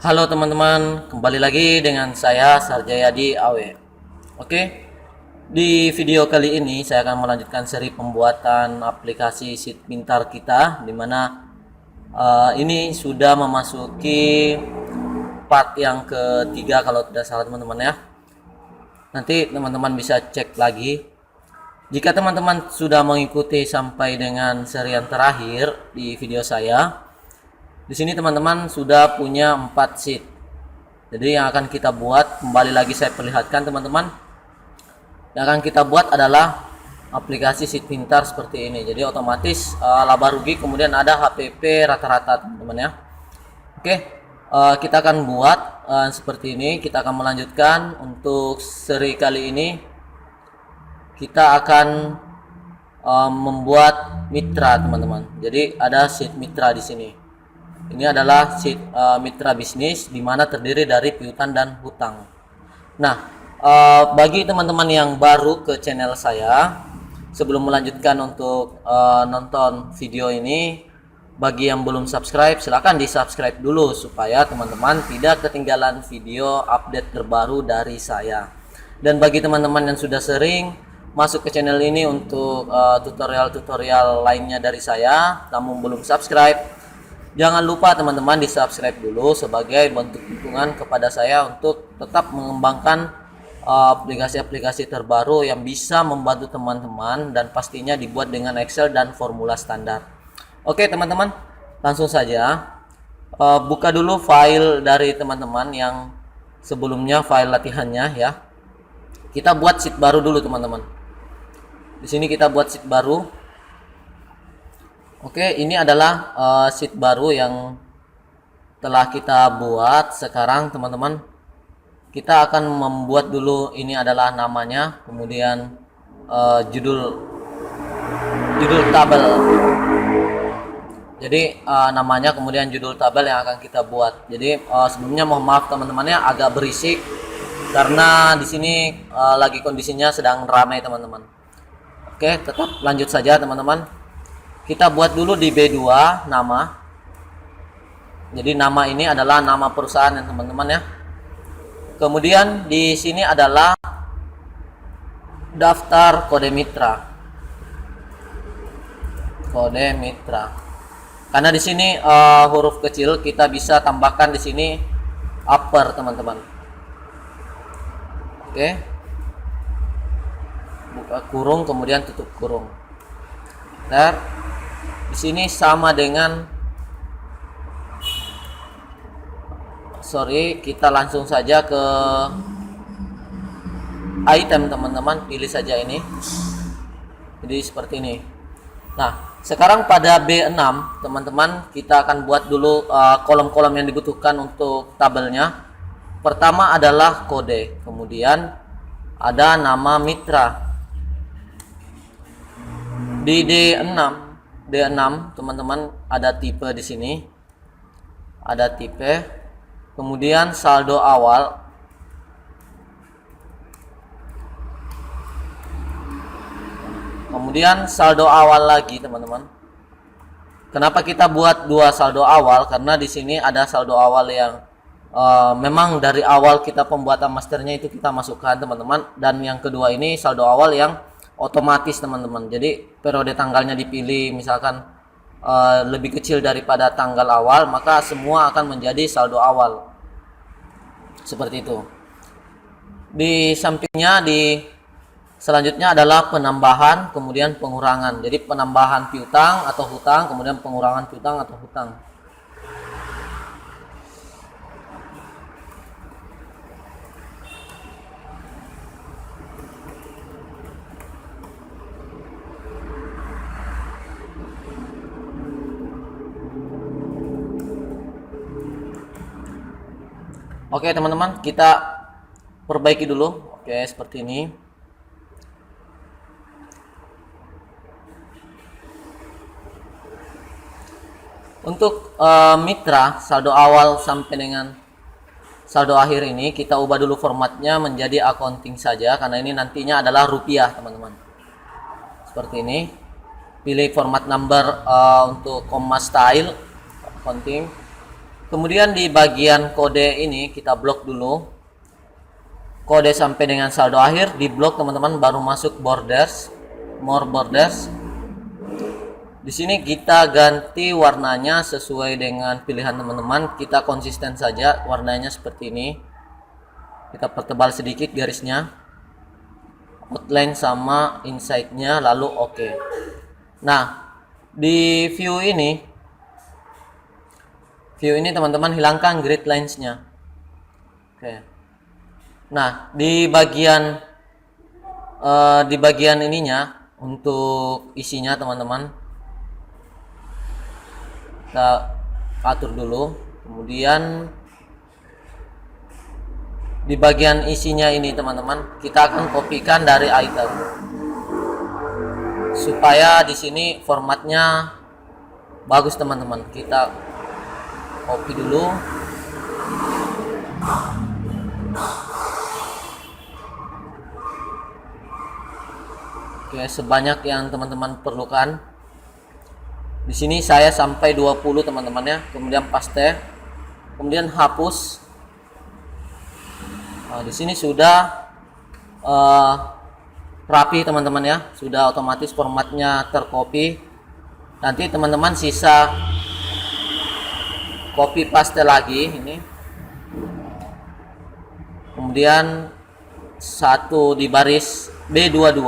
Halo teman-teman, kembali lagi dengan saya Sarjayadi Awe. Oke, di video kali ini saya akan melanjutkan seri pembuatan aplikasi Seat Pintar kita, di mana ini sudah memasuki part yang ketiga kalau tidak salah teman-teman ya. Nanti teman-teman bisa cek lagi. Jika teman-teman sudah mengikuti sampai dengan seri yang terakhir di video saya, di sini teman-teman sudah punya 4 sheet. Jadi yang akan kita buat, kembali lagi saya perlihatkan teman-teman. Yang akan kita buat adalah aplikasi Seat Pintar seperti ini. Jadi otomatis laba rugi, kemudian ada HPP rata-rata teman-teman ya. Oke, kita akan buat seperti ini. Kita akan melanjutkan untuk seri kali ini. Kita akan membuat mitra teman-teman. Jadi ada sheet mitra di sini. Ini adalah sheet mitra bisnis di mana terdiri dari piutang dan hutang. Nah, bagi teman-teman yang baru ke channel saya, sebelum melanjutkan untuk nonton video ini, bagi yang belum subscribe, silahkan di subscribe dulu supaya teman-teman tidak ketinggalan video update terbaru dari saya. Dan bagi teman-teman yang sudah sering masuk ke channel ini untuk tutorial-tutorial lainnya dari saya, namun belum subscribe, jangan lupa teman-teman di subscribe dulu sebagai bentuk dukungan kepada saya untuk tetap mengembangkan aplikasi-aplikasi terbaru yang bisa membantu teman-teman dan pastinya dibuat dengan Excel dan formula standar. Oke teman-teman, langsung saja buka dulu file dari teman-teman yang sebelumnya, file latihannya ya. Kita buat sheet baru dulu teman-teman. Di sini kita buat sheet baru. Oke, ini adalah sheet baru yang telah kita buat. Sekarang teman-teman, kita akan membuat dulu, ini adalah namanya, kemudian judul tabel. Jadi namanya, kemudian judul tabel yang akan kita buat. Jadi sebelumnya mohon maaf teman-teman ya, agak berisik karena di sini lagi kondisinya sedang ramai teman-teman. Oke, tetap lanjut saja teman-teman. Kita buat dulu di B2 nama. Jadi nama ini adalah nama perusahaan ya teman-teman ya. Kemudian di sini adalah daftar kode mitra. Kode mitra. Karena di sini huruf kecil, kita bisa tambahkan di sini upper teman-teman. Oke. Buka kurung kemudian tutup kurung. Bentar. Di sini sama dengan, kita langsung saja ke item teman-teman, pilih saja ini. Jadi seperti ini. Nah, sekarang pada B6 teman-teman, kita akan buat dulu kolom-kolom yang dibutuhkan untuk tabelnya. Pertama adalah kode, kemudian ada nama mitra. Di D6 teman-teman ada tipe di sini. Ada tipe. Kemudian saldo awal. Kemudian saldo awal lagi teman-teman. Kenapa kita buat dua saldo awal? Karena di sini ada saldo awal yang memang dari awal kita pembuatan masternya itu kita masukkan teman-teman, dan yang kedua ini saldo awal yang otomatis teman-teman. Jadi periode tanggalnya dipilih, misalkan lebih kecil daripada tanggal awal, maka semua akan menjadi saldo awal. Seperti itu. Di sampingnya, selanjutnya adalah penambahan kemudian pengurangan. Jadi penambahan piutang atau hutang, kemudian pengurangan piutang atau hutang. Oke teman-teman, kita perbaiki dulu. Oke, seperti ini. Untuk mitra saldo awal sampai dengan saldo akhir ini kita ubah dulu formatnya menjadi accounting saja, karena ini nantinya adalah rupiah teman-teman. Seperti ini. Pilih format number untuk comma style accounting. Kemudian di bagian kode ini kita blok dulu. Kode sampai dengan saldo akhir di blok teman-teman, baru masuk borders, more borders. Di sini kita ganti warnanya sesuai dengan pilihan teman-teman. Kita konsisten saja warnanya seperti ini. Kita pertebal sedikit garisnya, outline sama inside-nya, lalu oke. Nah, di view ini teman-teman hilangkan grid lines-nya. Oke. Nah, di bagian ininya untuk isinya teman-teman kita atur dulu. Kemudian di bagian isinya ini teman-teman kita akan kopikan dari item supaya di sini formatnya bagus teman-teman. Kita copy dulu. Oke, sebanyak yang teman-teman perlukan. Di sini saya sampai 20 teman-teman ya. Kemudian paste. Kemudian hapus. Nah, di sini sudah rapi teman-teman ya. Sudah otomatis formatnya tercopy. Nanti teman-teman sisa copy paste lagi ini. Kemudian satu di baris B22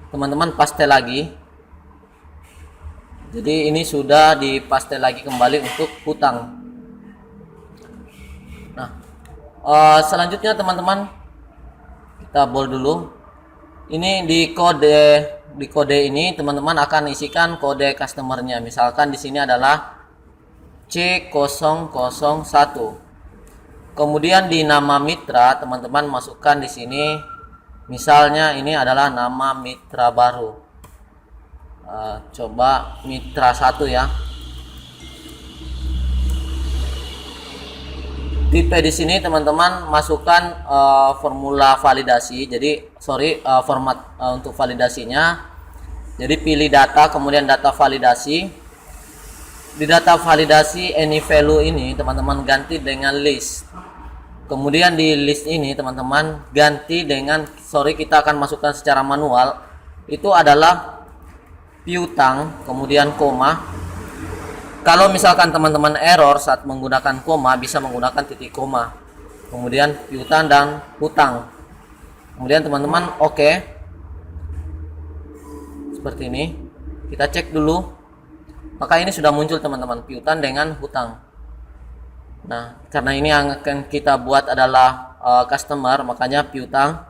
teman-teman paste lagi. Jadi ini sudah dipaste lagi kembali untuk hutang. Nah, selanjutnya teman-teman kita bold dulu. Ini di kode ini teman-teman akan isikan kode customernya. Misalkan di sini adalah C001. Kemudian di nama mitra teman-teman masukkan di sini, misalnya ini adalah nama mitra baru. Coba mitra 1 ya. Tipe di sini teman-teman masukkan formula validasi. Jadi format untuk validasinya. Jadi pilih data, kemudian data validasi. Di data validasi any value ini teman-teman ganti dengan list. Kemudian di list ini teman-teman ganti dengan, kita akan masukkan secara manual. Itu adalah piutang, kemudian koma. Kalau misalkan teman-teman error saat menggunakan koma, bisa menggunakan titik koma. Kemudian piutang dan hutang. Kemudian teman-teman oke. Seperti ini. Kita cek dulu. Maka ini sudah muncul teman-teman, piutang dengan hutang. Nah, karena ini yang akan kita buat adalah customer, makanya piutang.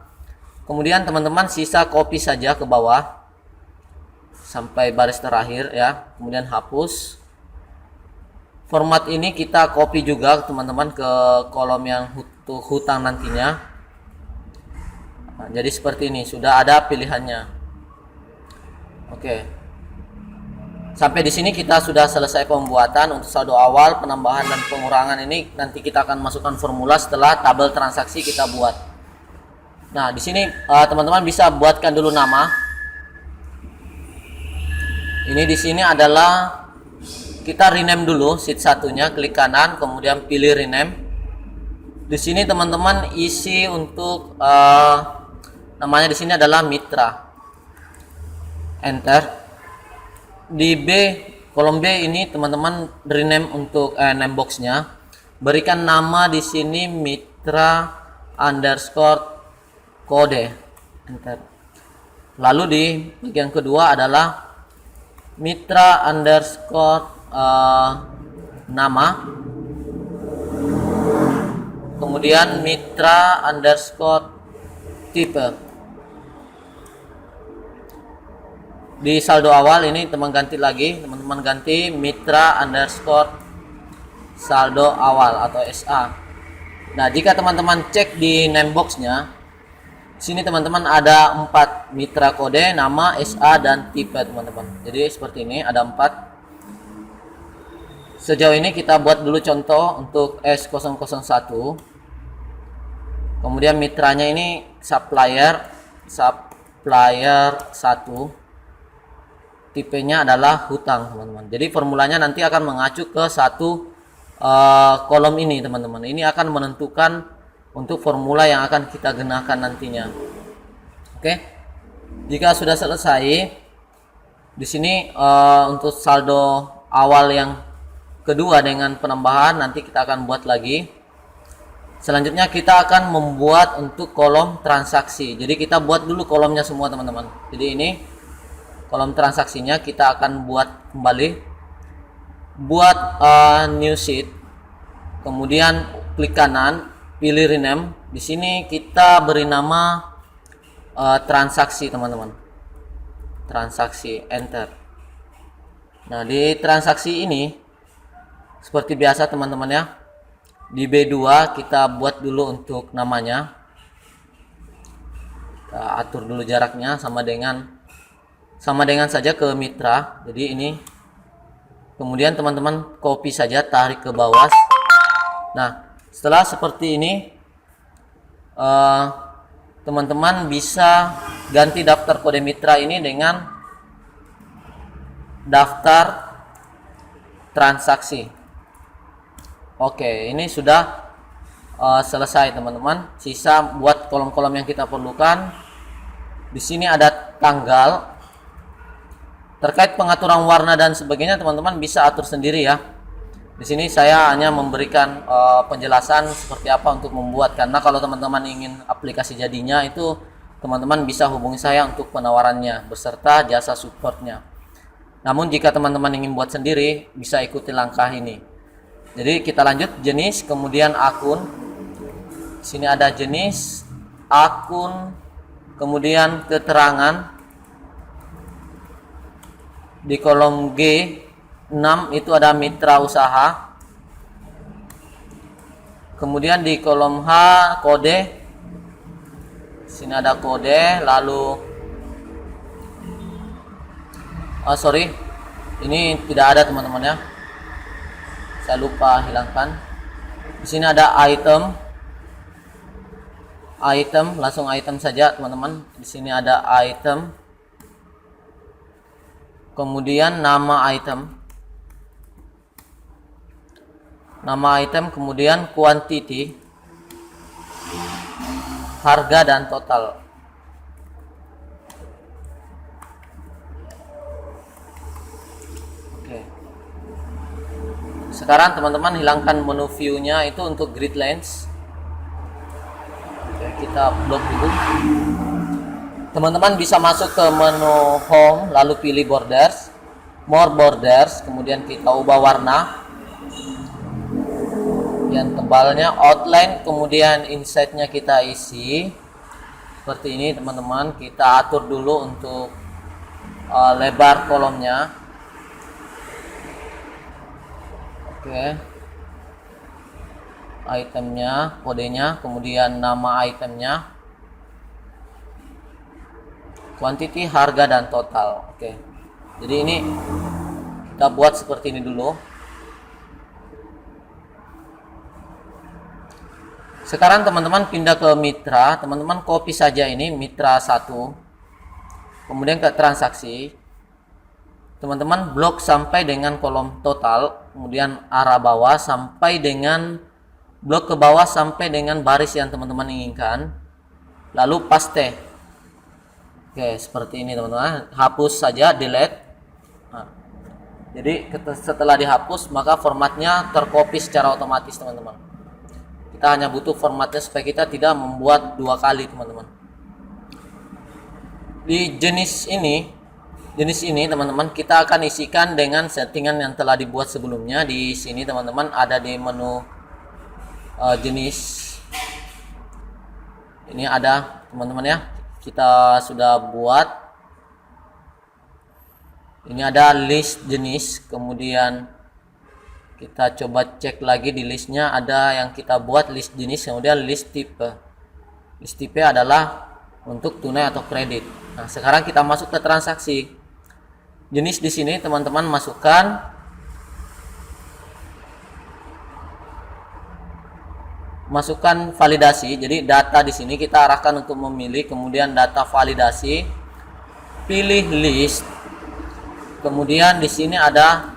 Kemudian teman-teman sisa copy saja ke bawah sampai baris terakhir ya. Kemudian hapus. Format ini kita copy juga teman-teman ke kolom yang hutang nantinya. Nah, jadi seperti ini, sudah ada pilihannya. Oke. Sampai di sini kita sudah selesai pembuatan untuk saldo awal, penambahan dan pengurangan ini. Nanti kita akan masukkan formula setelah tabel transaksi kita buat. Nah, di sini teman-teman bisa buatkan dulu nama. Ini di sini adalah kita rename dulu sheet satunya, klik kanan, kemudian pilih rename. Di sini teman-teman isi untuk namanya di sini adalah mitra. Enter. Di kolom B ini teman-teman rename untuk name boxnya. Berikan nama di sini mitra underscore kode. Enter. Lalu di bagian kedua adalah mitra underscore nama, kemudian mitra underscore tipe. Di saldo awal ini teman-teman ganti mitra underscore saldo awal atau SA. Nah, jika teman-teman cek di name boxnya, sini teman-teman ada 4 mitra kode, nama, SA, dan tipe teman-teman. Jadi seperti ini ada 4. Sejauh ini kita buat dulu contoh untuk S001. Kemudian mitranya ini supplier 1. Tipenya adalah hutang teman-teman. Jadi formulanya nanti akan mengacu ke 1 kolom ini teman-teman. Ini akan menentukan untuk formula yang akan kita gunakan nantinya. Oke. Jika sudah selesai, di sini untuk saldo awal yang kedua dengan penambahan nanti kita akan buat lagi. Selanjutnya kita akan membuat untuk kolom transaksi. Jadi kita buat dulu kolomnya semua teman-teman. Jadi ini kolom transaksinya kita akan buat kembali. Buat new sheet. Kemudian klik kanan, pilih rename. Di sini kita beri nama transaksi teman-teman. Transaksi, enter. Nah, di transaksi ini seperti biasa teman-teman ya. Di B2 kita buat dulu untuk namanya. Kita atur dulu jaraknya sama dengan saja ke mitra. Jadi ini kemudian teman-teman copy saja, tarik ke bawah. Nah, setelah seperti ini teman-teman bisa ganti daftar kode mitra ini dengan daftar transaksi. Oke, ini sudah selesai teman-teman. Sisa buat kolom-kolom yang kita perlukan. Di sini ada tanggal. Terkait pengaturan warna dan sebagainya teman-teman bisa atur sendiri ya. Di sini saya hanya memberikan penjelasan seperti apa untuk membuat, karena kalau teman-teman ingin aplikasi jadinya itu teman-teman bisa hubungi saya untuk penawarannya beserta jasa supportnya. Namun jika teman-teman ingin buat sendiri bisa ikuti langkah ini. Jadi kita lanjut, jenis, kemudian akun. Sini ada jenis, akun, kemudian keterangan. Di kolom G6 itu ada mitra usaha. Kemudian di kolom H kode. Sini ada kode, lalu ini tidak ada teman-teman ya. Saya lupa hilangkan. Di sini ada item, langsung item saja teman-teman. Di sini ada item, kemudian nama item, kemudian quantity, harga dan total. Sekarang teman-teman hilangkan menu view-nya itu untuk grid lines. Oke, kita blok dulu. Teman-teman bisa masuk ke menu home, lalu pilih borders, more borders, kemudian kita ubah warna yang tebalnya, outline, kemudian insight-nya kita isi seperti ini teman-teman. Kita atur dulu untuk lebar kolomnya. Oke. Itemnya, kodenya, kemudian nama itemnya, quantity, harga dan total. Oke. Jadi ini kita buat seperti ini dulu. Sekarang teman-teman pindah ke mitra, teman-teman copy saja ini mitra 1. Kemudian ke transaksi. Teman-teman blok sampai dengan kolom total, kemudian arah bawah sampai dengan blok ke bawah sampai dengan baris yang teman-teman inginkan, lalu paste. Oke, seperti ini teman-teman. Hapus saja, delete. Nah, jadi setelah dihapus maka formatnya tercopy secara otomatis teman-teman. Kita hanya butuh formatnya supaya kita tidak membuat dua kali teman-teman. Di jenis ini teman-teman kita akan isikan dengan settingan yang telah dibuat sebelumnya. Di sini teman-teman ada di menu jenis. Ini ada teman-teman ya. Kita sudah buat. Ini ada list jenis, kemudian kita coba cek lagi di listnya ada yang kita buat list jenis, kemudian list tipe. List tipe adalah untuk tunai atau kredit. Nah, sekarang kita masuk ke transaksi. Jenis di sini teman-teman masukkan validasi. Jadi data di sini kita arahkan untuk memilih, kemudian data validasi, pilih list. Kemudian di sini ada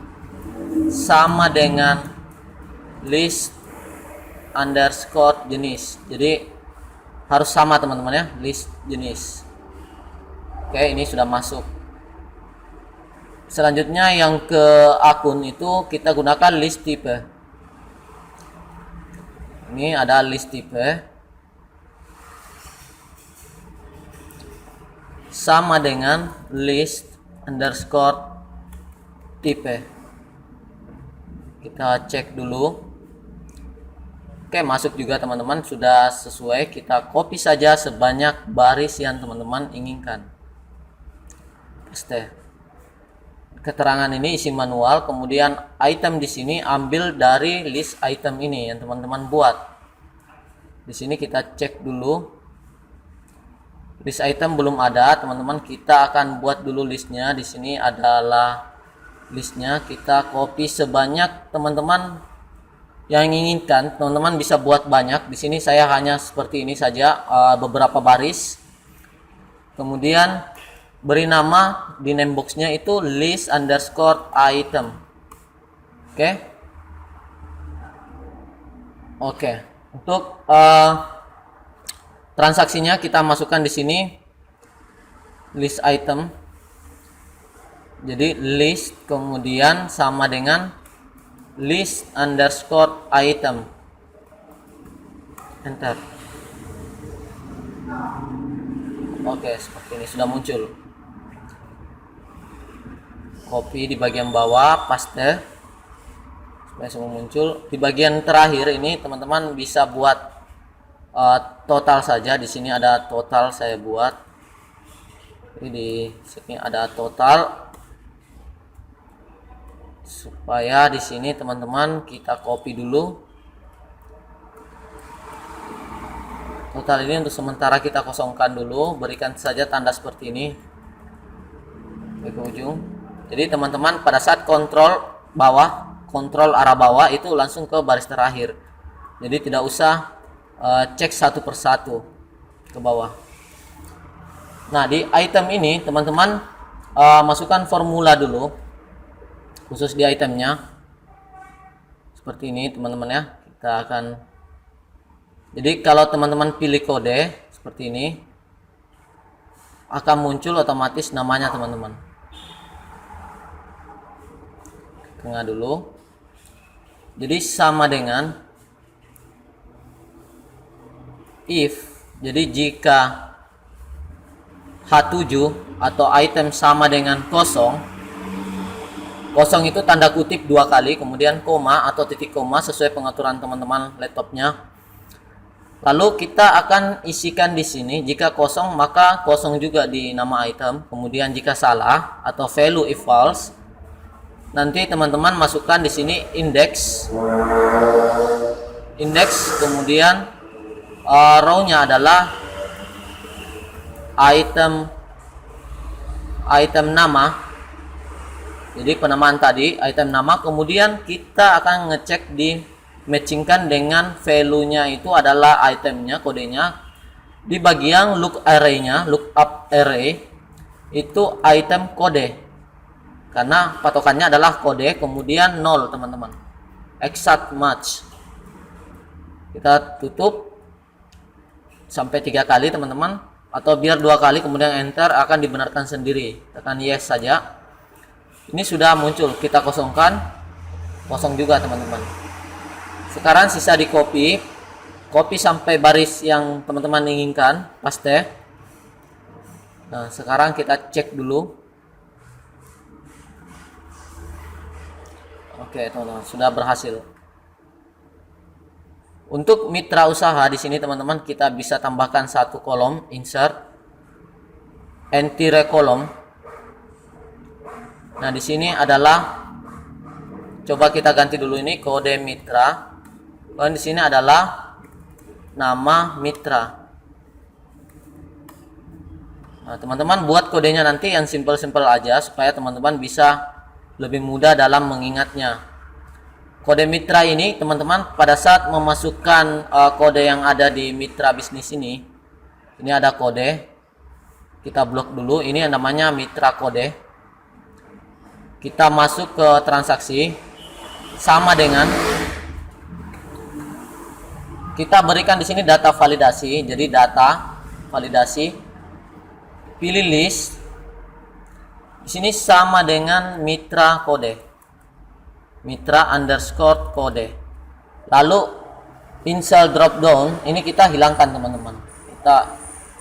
sama dengan list underscore jenis. Jadi harus sama teman-teman ya, list jenis. Oke, ini sudah masuk. Selanjutnya yang ke akun itu kita gunakan list type. Ini ada list type sama dengan list underscore type. Kita cek dulu. Oke, masuk juga teman-teman, sudah sesuai. Kita copy saja sebanyak baris yang teman-teman inginkan. Paste. Keterangan ini isi manual, kemudian item di sini ambil dari list item ini yang teman-teman buat. Di sini kita cek dulu. List item belum ada, teman-teman. Kita akan buat dulu listnya. Di sini adalah listnya. Kita copy sebanyak teman-teman yang inginkan. Teman-teman bisa buat banyak. Di sini saya hanya seperti ini saja, beberapa baris. Kemudian beri nama di name boxnya itu list underscore item. Oke. Untuk transaksinya kita masukkan di sini list item. Jadi list kemudian sama dengan list underscore item. Enter. Oke, seperti ini sudah muncul. Copy di bagian bawah, paste supaya semua muncul. Di bagian terakhir ini teman-teman bisa buat total saja. Di sini ada total, saya buat. Di sini ada total. Supaya di sini teman-teman kita copy dulu. Total ini untuk sementara kita kosongkan dulu, berikan saja tanda seperti ini ke ujung. Jadi teman-teman pada saat kontrol arah bawah itu langsung ke baris terakhir. Jadi tidak usah cek satu persatu ke bawah. Nah, di item ini teman-teman masukkan formula dulu. Khusus di itemnya seperti ini teman-teman ya. Kita akan, jadi kalau teman-teman pilih kode seperti ini akan muncul otomatis namanya teman-teman. Tengah dulu. Jadi sama dengan if, jadi jika H7 atau item sama dengan kosong. Kosong itu tanda kutip 2 kali, kemudian koma atau titik koma sesuai pengaturan teman-teman laptopnya. Lalu kita akan isikan di sini, jika kosong maka kosong juga di nama item. Kemudian jika salah atau value if false, nanti teman-teman masukkan di sini index, kemudian row-nya adalah item nama. Jadi penamaan tadi item nama, kemudian kita akan ngecek di matchingkan dengan value-nya itu adalah itemnya, kodenya. Di bagian lookup array itu item kode. Karena patokannya adalah kode, kemudian 0 teman-teman. Exact match. Kita tutup sampai 3 kali teman-teman, atau biar 2 kali kemudian enter, akan dibenarkan sendiri. Tekan yes saja. Ini sudah muncul, kita kosongkan, kosong juga teman-teman. Sekarang sisa di copy sampai baris yang teman-teman inginkan, paste. Nah, sekarang kita cek dulu. Oke teman-teman, sudah berhasil. Untuk mitra usaha di sini teman-teman kita bisa tambahkan 1 kolom, insert, entire column. Nah, di sini adalah, coba kita ganti dulu ini kode mitra. Dan di sini adalah nama mitra. Nah, teman-teman buat kodenya nanti yang simple-simple aja supaya teman-teman bisa lebih mudah dalam mengingatnya. Kode mitra ini teman-teman pada saat memasukkan kode yang ada di mitra bisnis ini ada kode. Kita blok dulu, ini yang namanya mitra kode. Kita masuk ke transaksi sama dengan kita berikan di sini data validasi. Jadi data validasi, pilih list. Di sini sama dengan mitra kode, mitra underscore kode. Lalu install dropdown ini kita hilangkan teman-teman. Kita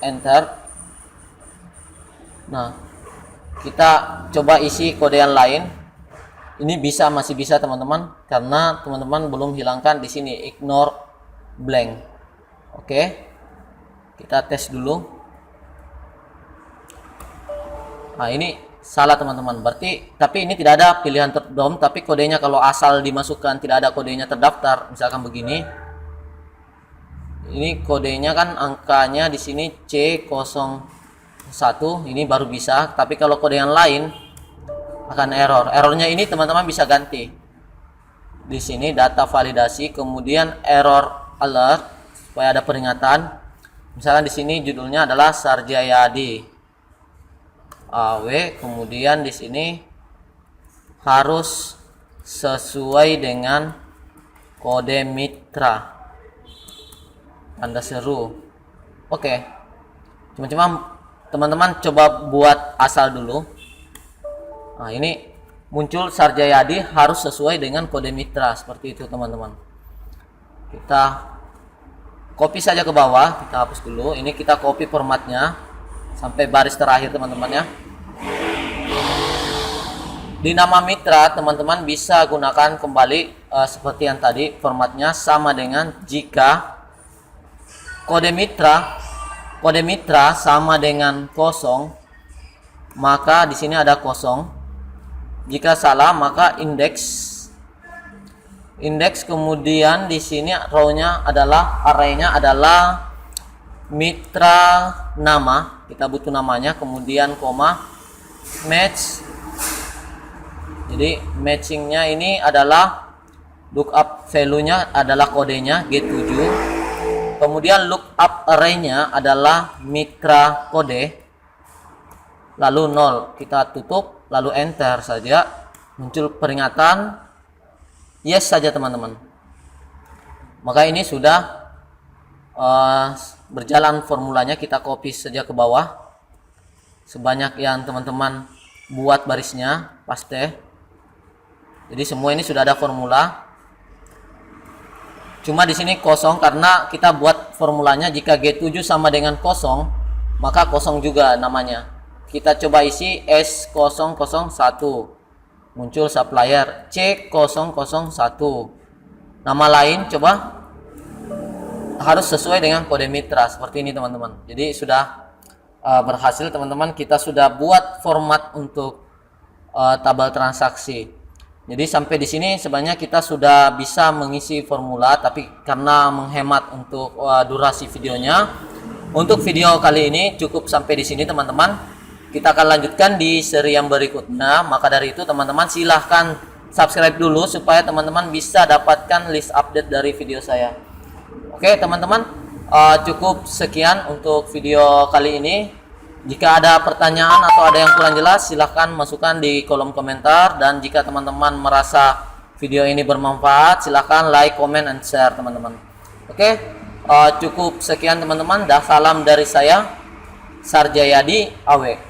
enter. Nah, kita coba isi kode yang lain. Ini masih bisa teman-teman, karena teman-teman belum hilangkan di sini ignore blank. Oke, kita tes dulu. Nah, ini salah teman-teman, berarti tapi ini tidak ada pilihan drop-down, tapi kodenya kalau asal dimasukkan tidak ada kodenya terdaftar, misalkan begini. Ini kodenya kan angkanya di sini C01, ini baru bisa, tapi kalau kode yang lain akan error. Errornya ini teman-teman bisa ganti. Di sini data validasi, kemudian error alert supaya ada peringatan. Misalkan di sini judulnya adalah Sarjayadi AW, kemudian di sini harus sesuai dengan kode mitra, tanda seru. Oke, cuma teman-teman coba buat asal dulu. Nah, ini muncul Sarjayadi harus sesuai dengan kode mitra, seperti itu teman-teman. Kita copy saja ke bawah, kita hapus dulu. Ini kita copy formatnya sampai baris terakhir teman-teman ya. Di nama mitra teman-teman bisa gunakan kembali seperti yang tadi, formatnya sama dengan jika kode mitra sama dengan kosong, maka di sini ada kosong. Jika salah maka indeks, kemudian di sini row-nya adalah, array-nya adalah mitra nama, kita butuh namanya, kemudian koma match. Jadi matchingnya ini adalah lookup value-nya adalah kodenya G7, kemudian lookup array-nya adalah mitra kode, lalu 0, kita tutup, lalu enter saja, muncul peringatan yes saja teman-teman. Maka ini sudah berjalan formulanya. Kita copy saja ke bawah sebanyak yang teman-teman buat barisnya, paste. Jadi semua ini sudah ada formula, cuma di sini kosong karena kita buat formulanya jika G7 sama dengan kosong maka kosong juga namanya. Kita coba isi S001, muncul supplier C001. Nama lain coba harus sesuai dengan kode mitra, seperti ini teman-teman. Jadi sudah berhasil teman-teman, kita sudah buat format untuk tabel transaksi. Jadi sampai di sini sebenarnya kita sudah bisa mengisi formula, tapi karena menghemat untuk durasi videonya, untuk video kali ini cukup sampai di sini teman-teman. Kita akan lanjutkan di seri yang berikutnya. Maka dari itu teman-teman silahkan subscribe dulu supaya teman-teman bisa dapatkan list update dari video saya. Oke teman-teman, cukup sekian untuk video kali ini. Jika ada pertanyaan atau ada yang kurang jelas silahkan masukkan di kolom komentar. Dan jika teman-teman merasa video ini bermanfaat silahkan like, comment, and share teman-teman. Oke, cukup sekian teman-teman. Dah salam dari saya Sarjayadi AW.